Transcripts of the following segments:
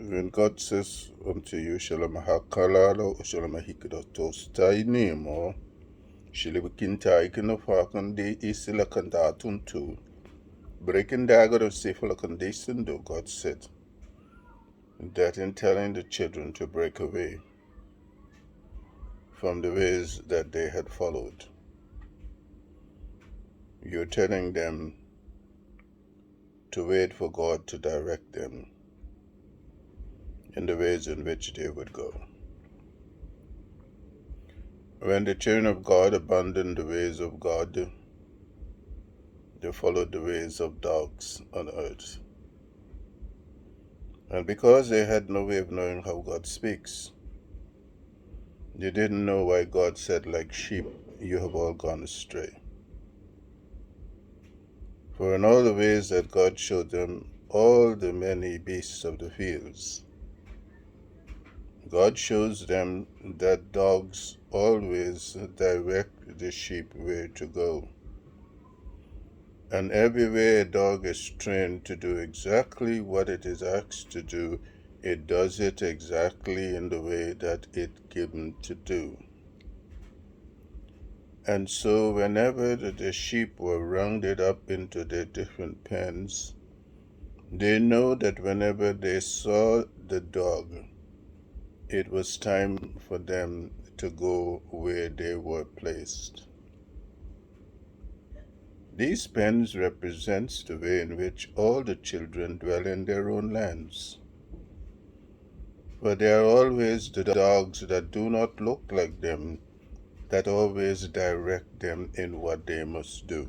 When God says unto you, Shalamahakalalo, Shalamahikatos Tainemo, Shilibikinta Ikinofakandi Isilakandatuntu, breaking dagger of Sifalakandisundo, God said, that in telling the children to break away from the ways that they had followed, you're telling them to wait for God to direct them in the ways in which they would go. When the children of God abandoned the ways of God, they followed the ways of dogs on earth. And because they had no way of knowing how God speaks, they didn't know why God said, like sheep, you have all gone astray. For in all the ways that God showed them all the many beasts of the fields, God shows them that dogs always direct the sheep where to go. And everywhere a dog is trained to do exactly what it is asked to do, it does it exactly in the way that it's given to do. And so whenever the sheep were rounded up into their different pens, they know that whenever they saw the dog, it was time for them to go where they were placed. These pens represents the way in which all the children dwell in their own lands. For there are always the dogs that do not look like them, that always direct them in what they must do.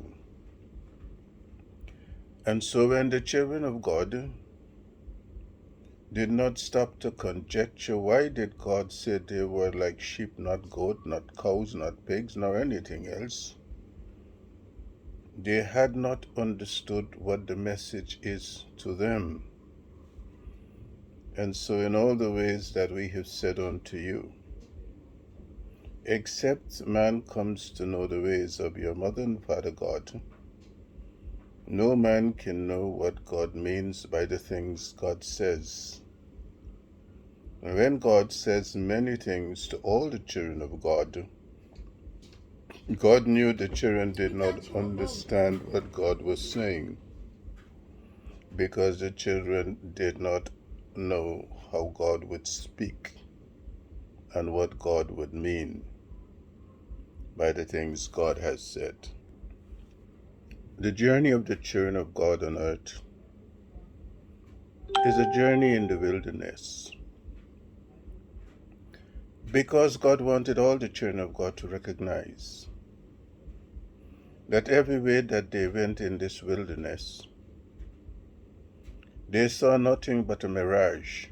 And so when the children of God did not stop to conjecture why did God say they were like sheep, not goat, not cows, not pigs, nor anything else, they had not understood what the message is to them. And so in all the ways that we have said unto you, except man comes to know the ways of your mother and father God, no man can know what God means by the things God says. And when God says many things to all the children of God, God knew the children did not understand what God was saying, because the children did not know how God would speak and what God would mean by the things God has said. The journey of the children of God on earth is a journey in the wilderness, because God wanted all the children of God to recognize that every way that they went in this wilderness, they saw nothing but a mirage.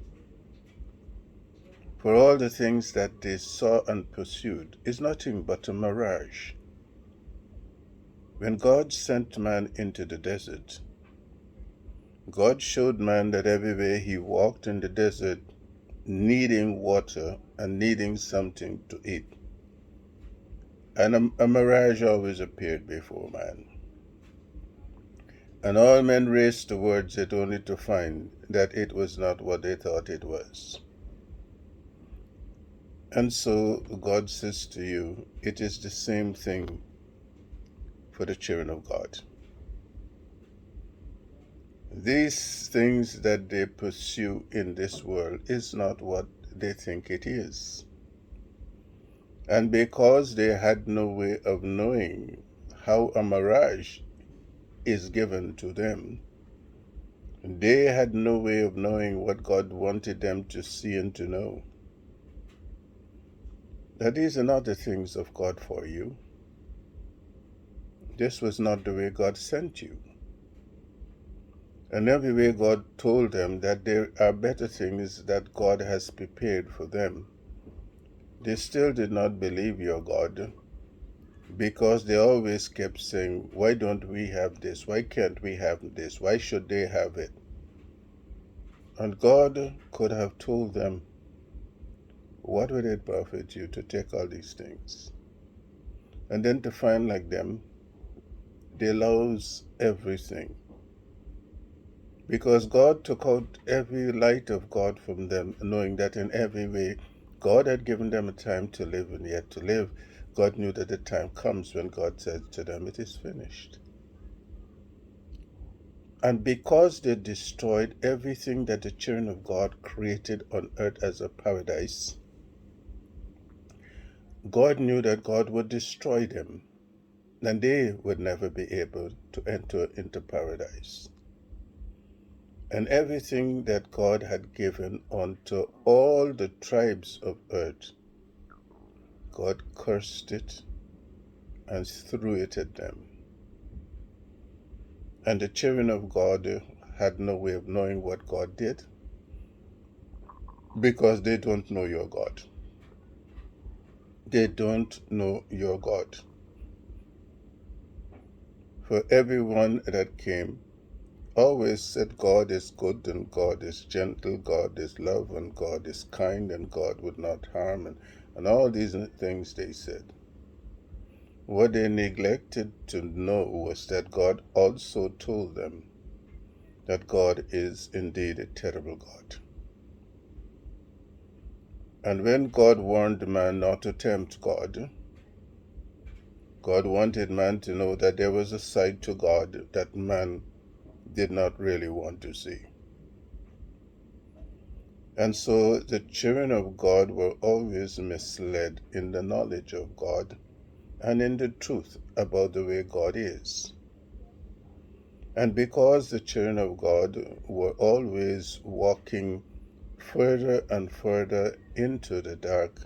For all the things that they saw and pursued is nothing but a mirage. When God sent man into the desert, God showed man that everywhere he walked in the desert, needing water and needing something to eat. And a mirage always appeared before man. And all men raced towards it only to find that it was not what they thought it was. And so God says to you, it is the same thing for the children of God. These things that they pursue in this world is not what they think it is. And because they had no way of knowing how a mirage is given to them, they had no way of knowing what God wanted them to see and to know. That these are not the things of God for you. This was not the way God sent you. And every way God told them that there are better things that God has prepared for them, they still did not believe your God, because they always kept saying, why don't we have this? Why can't we have this? Why should they have it? And God could have told them, what would it profit you to take all these things? And then to find like them, they lose everything. Because God took out every light of God from them, knowing that in every way God had given them a time to live and yet to live. God knew that the time comes when God said to them, "It is finished." And because they destroyed everything that the children of God created on earth as a paradise, God knew that God would destroy them, and they would never be able to enter into paradise. And everything that God had given unto all the tribes of earth, God cursed it and threw it at them. And the children of God had no way of knowing what God did, because they don't know your God. They don't know your God. For everyone that came always said God is good and God is gentle, God is love and God is kind and God would not harm, and all these things they said. What they neglected to know was that God also told them that God is indeed a terrible God. And when God warned man not to tempt God, God wanted man to know that there was a side to God that man did not really want to see. And so the children of God were always misled in the knowledge of God and in the truth about the way God is. And because the children of God were always walking further and further into the dark,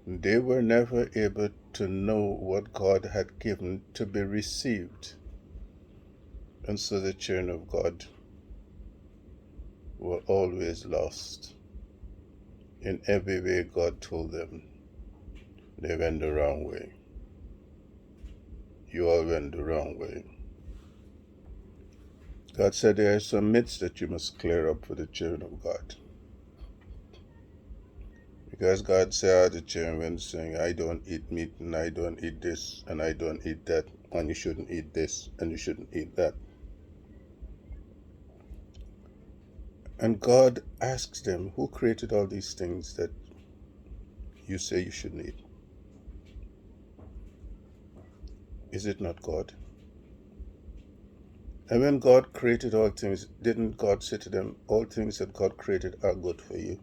they were never able to know what God had given to be received. And so the children of God were always lost. In every way God told them, they went the wrong way. You all went the wrong way. God said there are some myths that you must clear up for the children of God. Because God said the children saying, "I don't eat meat and I don't eat this and I don't eat that, and you shouldn't eat this and you shouldn't eat that." And God asks them, "Who created all these things that you say you shouldn't eat? Is it not God?" And when God created all things, didn't God say to them, "All things that God created are good for you"?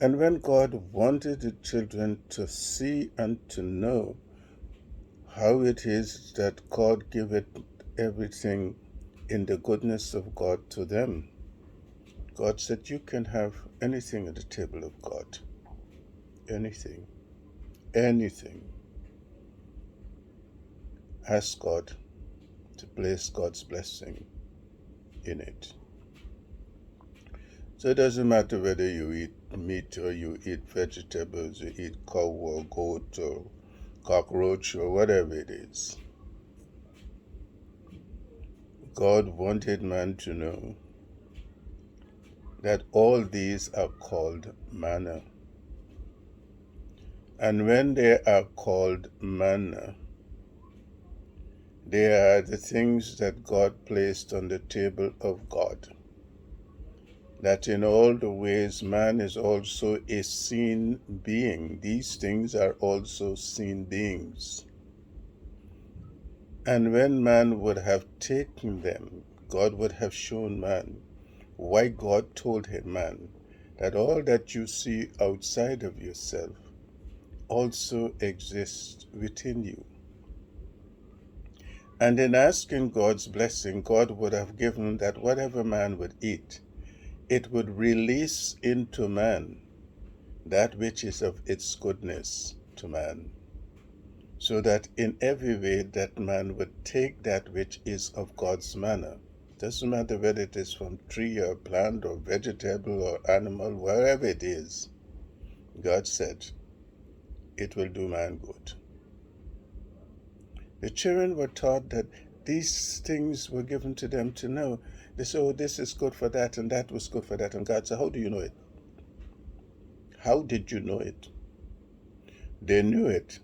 And when God wanted the children to see and to know how it is that God giveth everything in the goodness of God to them, God said, "You can have anything at the table of God. Anything. Anything. Ask God to place God's blessing in it." So it doesn't matter whether you eat meat or you eat vegetables, you eat cow or goat or cockroach or whatever it is. God wanted man to know that all these are called manna. And when they are called manna, they are the things that God placed on the table of God. That in all the ways man is also a seen being. These things are also seen beings. And when man would have taken them, God would have shown man why God told him, man, that all that you see outside of yourself also exists within you. And in asking God's blessing, God would have given that whatever man would eat, it would release into man that which is of its goodness to man, so that in every way that man would take that which is of God's manner. Doesn't matter whether it is from tree or plant or vegetable or animal, wherever it is, God said, it will do man good. The children were taught that these things were given to them to know. They said, "Oh, this is good for that and that was good for that." And God said, "How do you know it? How did you know it?" They knew it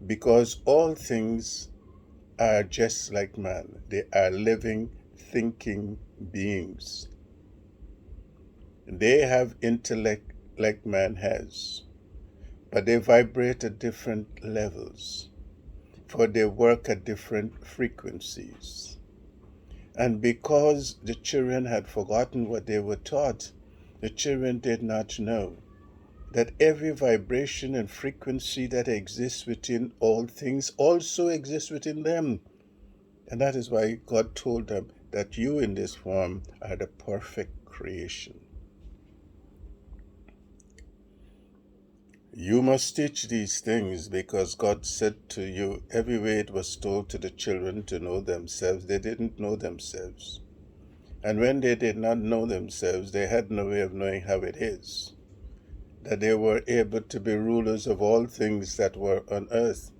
because all things are just like man. They are living, thinking beings. They have intellect like man has, but they vibrate at different levels, for they work at different frequencies. And because the children had forgotten what they were taught, the children did not know that every vibration and frequency that exists within all things also exists within them. And that is why God told them that you in this form are the perfect creation. You must teach these things because God said to you, every way it was told to the children to know themselves, they didn't know themselves. And when they did not know themselves, they had no way of knowing how it is, that they were able to be rulers of all things that were on earth,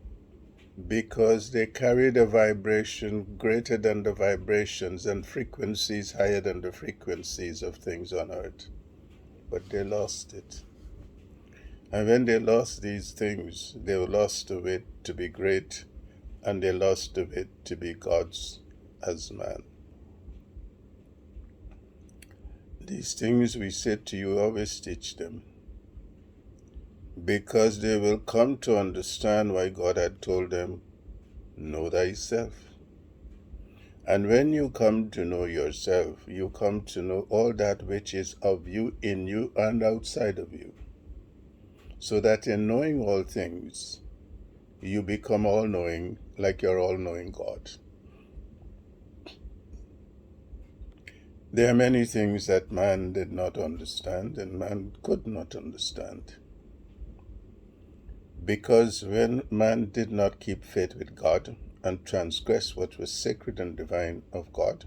because they carried a vibration greater than the vibrations and frequencies higher than the frequencies of things on earth. But they lost it. And when they lost these things, they lost the way to be great, and they lost the way to be gods as man. These things we said to you, always teach them, because they will come to understand why God had told them, know thyself. And when you come to know yourself, you come to know all that which is of you, in you, and outside of you. So that in knowing all things, you become all-knowing, like your all-knowing God. There are many things that man did not understand and man could not understand. Because when man did not keep faith with God and transgress what was sacred and divine of God,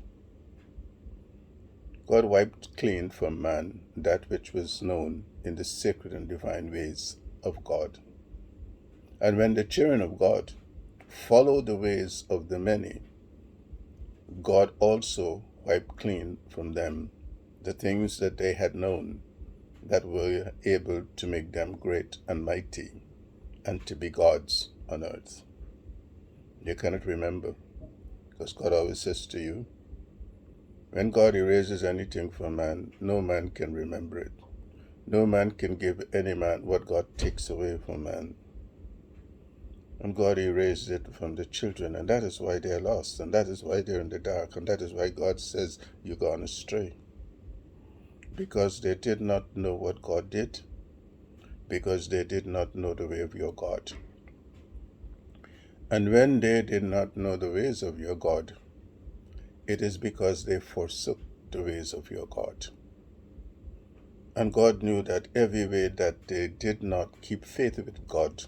God wiped clean from man that which was known in the sacred and divine ways of God. And when the children of God follow the ways of the many, God also wiped clean from them the things that they had known that were able to make them great and mighty and to be gods on earth. You cannot remember, because God always says to you, when God erases anything from man, no man can remember it. No man can give any man what God takes away from man. And God erased it from the children, and that is why they're lost, and that is why they're in the dark, and that is why God says, you're gone astray. Because they did not know what God did, because they did not know the way of your God. And when they did not know the ways of your God, it is because they forsook the ways of your God. And God knew that every way that they did not keep faith with God,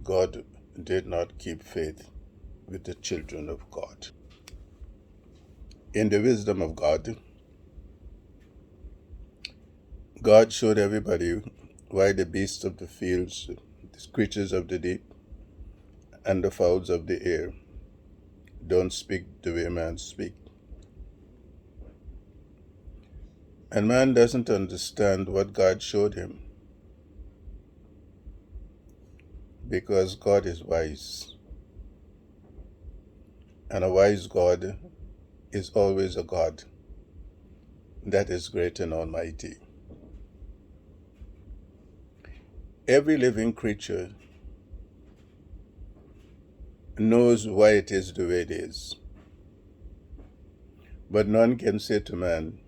God did not keep faith with the children of God. In the wisdom of God, God showed everybody why the beasts of the fields, the creatures of the deep, and the fowls of the air don't speak the way man speaks. And man doesn't understand what God showed him, because God is wise. And a wise God is always a God that is great and almighty. Every living creature knows why it is the way it is. But none can say to man,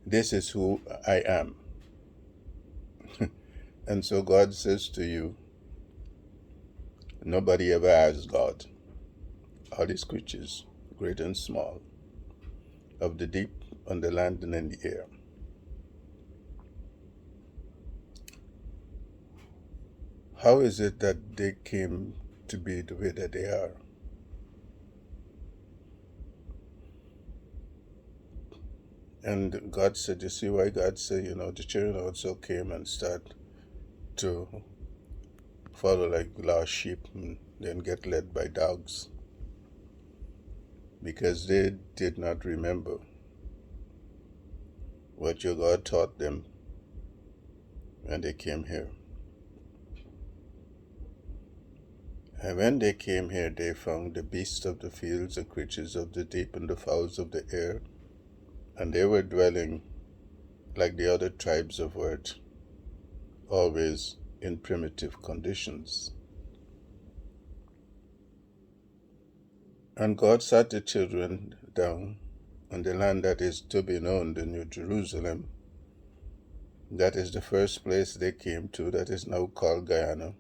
this is who I am. And so God says to you, nobody ever asked God. All these creatures, great and small, of the deep, on the land, and in the air. How is it that they came to be the way that they are? And God said, you see why God said, the children also came and started to follow like lost sheep and then get led by dogs, because they did not remember what your God taught them when they came here. And when they came here, they found the beasts of the fields, the creatures of the deep, and the fowls of the air, and they were dwelling like the other tribes of earth, always in primitive conditions. And God sat the children down on the land that is to be known, the New Jerusalem. That is the first place they came to, that is now called Guyana.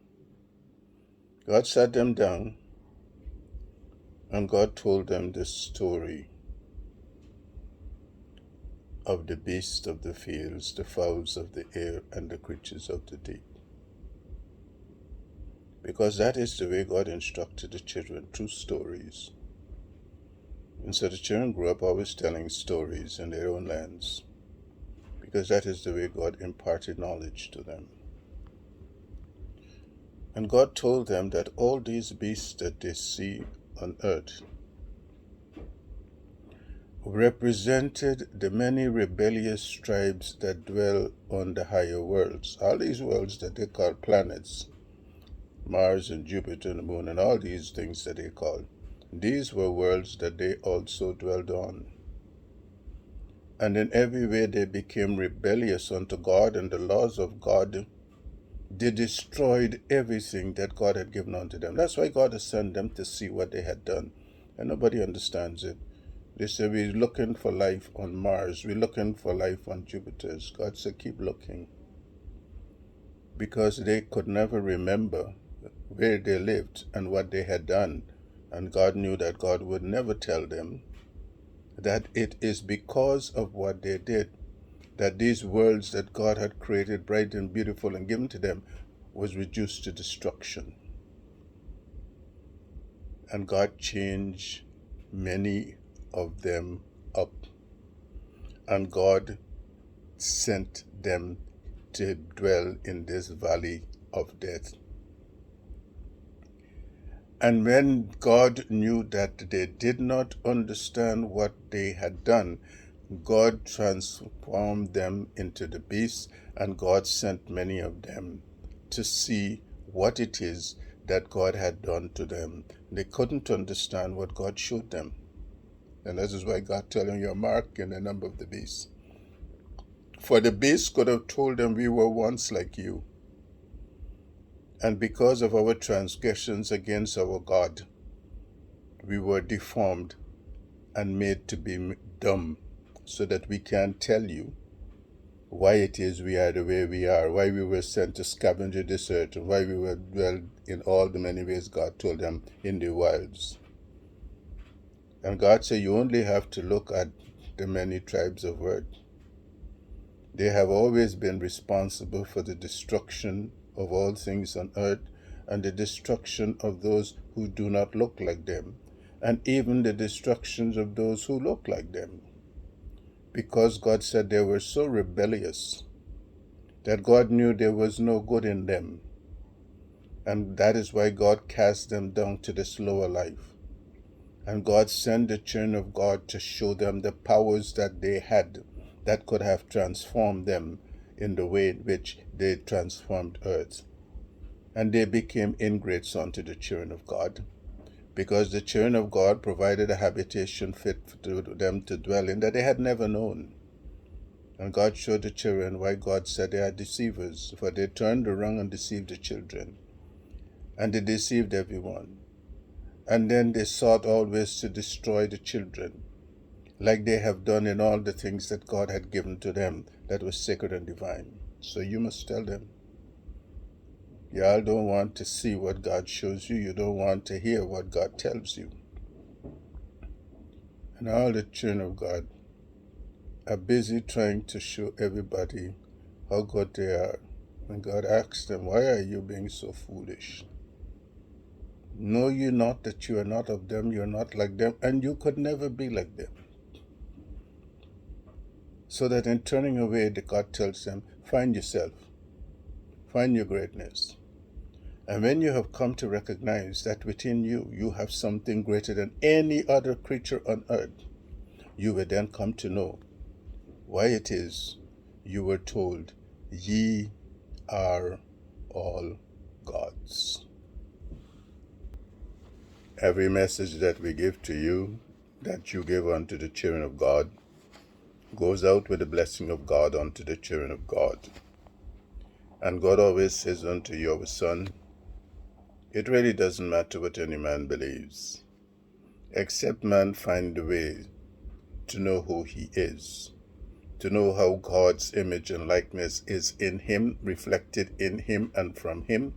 God sat them down, and God told them the story of the beasts of the fields, the fowls of the air, and the creatures of the deep. Because that is the way God instructed the children, through stories. And so the children grew up always telling stories in their own lands, because that is the way God imparted knowledge to them. And God told them that all these beasts that they see on earth represented the many rebellious tribes that dwell on the higher worlds. All these worlds that they call planets, Mars and Jupiter and the moon and all these things that they call, these were worlds that they also dwelled on. And in every way they became rebellious unto God and the laws of God. They destroyed everything that God had given unto them. That's why God has sent them to see what they had done. And nobody understands it. They say, we're looking for life on Mars. We're looking for life on Jupiter. God said, keep looking. Because they could never remember where they lived and what they had done. And God knew that God would never tell them that it is because of what they did that these worlds that God had created, bright and beautiful and given to them, was reduced to destruction. And God changed many of them up. And God sent them to dwell in this valley of death. And when God knew that they did not understand what they had done, God transformed them into the beasts, and God sent many of them to see what it is that God had done to them. They couldn't understand what God showed them. And this is why God telling you, mark in the number of the beasts. For the beasts could have told them, we were once like you. And because of our transgressions against our God, we were deformed and made to be dumb, so that we can't tell you why it is we are the way we are, why we were sent to scavenge this earth, and why we were dwelled in all the many ways God told them in the wilds. And God said, you only have to look at the many tribes of earth. They have always been responsible for the destruction of all things on earth and the destruction of those who do not look like them, and even the destructions of those who look like them. Because God said they were so rebellious that God knew there was no good in them. And that is why God cast them down to this lower life. And God sent the children of God to show them the powers that they had that could have transformed them in the way in which they transformed earth. And they became ingrates unto the children of God, because the children of God provided a habitation fit for them to dwell in that they had never known. And God showed the children why God said they are deceivers, for they turned around and deceived the children. And they deceived everyone. And then they sought always to destroy the children, like they have done in all the things that God had given to them that was sacred and divine. So you must tell them. Y'all don't want to see what God shows you. You don't want to hear what God tells you. And all the children of God are busy trying to show everybody how good they are. And God asks them, why are you being so foolish? Know you not that you are not of them, you are not like them, and you could never be like them. So that in turning away, the God tells them, find yourself, find your greatness. And when you have come to recognize that within you, you have something greater than any other creature on earth, you will then come to know why it is you were told, ye are all gods. Every message that we give to you, that you give unto the children of God, goes out with the blessing of God unto the children of God. And God always says unto your son, it really doesn't matter what any man believes, except man find the way to know who he is, to know how God's image and likeness is in him, reflected in him and from him.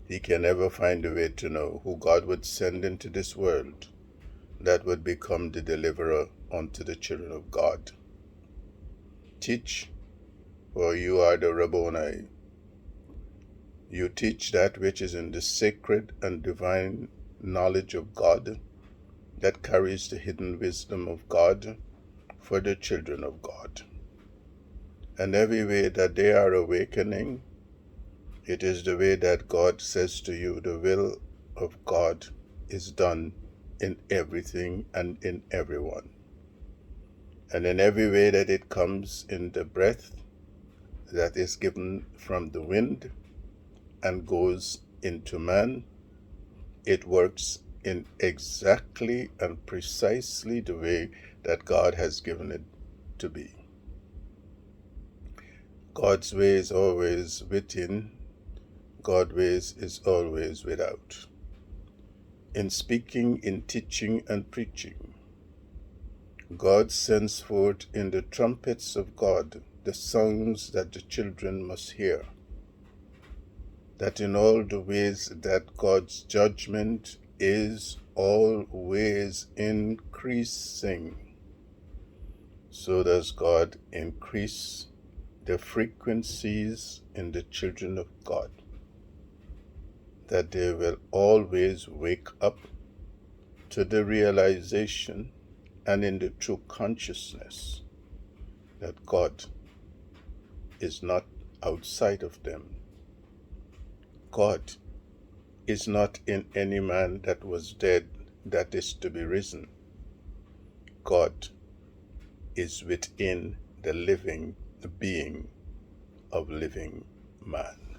He can never find a way to know who God would send into this world that would become the deliverer unto the children of God. Teach, for you are the Rabboni. You teach that which is in the sacred and divine knowledge of God, that carries the hidden wisdom of God for the children of God. And every way that they are awakening, it is the way that God says to you, the will of God is done in everything and in everyone. And in every way that it comes in the breath that is given from the wind and goes into man, it works in exactly and precisely the way that God has given it to be. God's way is always within, God's ways is always without. In speaking, in teaching and preaching, God sends forth in the trumpets of God the songs that the children must hear, that in all the ways that God's judgment is always increasing, so does God increase the frequencies in the children of God, that they will always wake up to the realization and in the true consciousness that God is not outside of them. God is not in any man that was dead that is to be risen. God is within the living being of living man.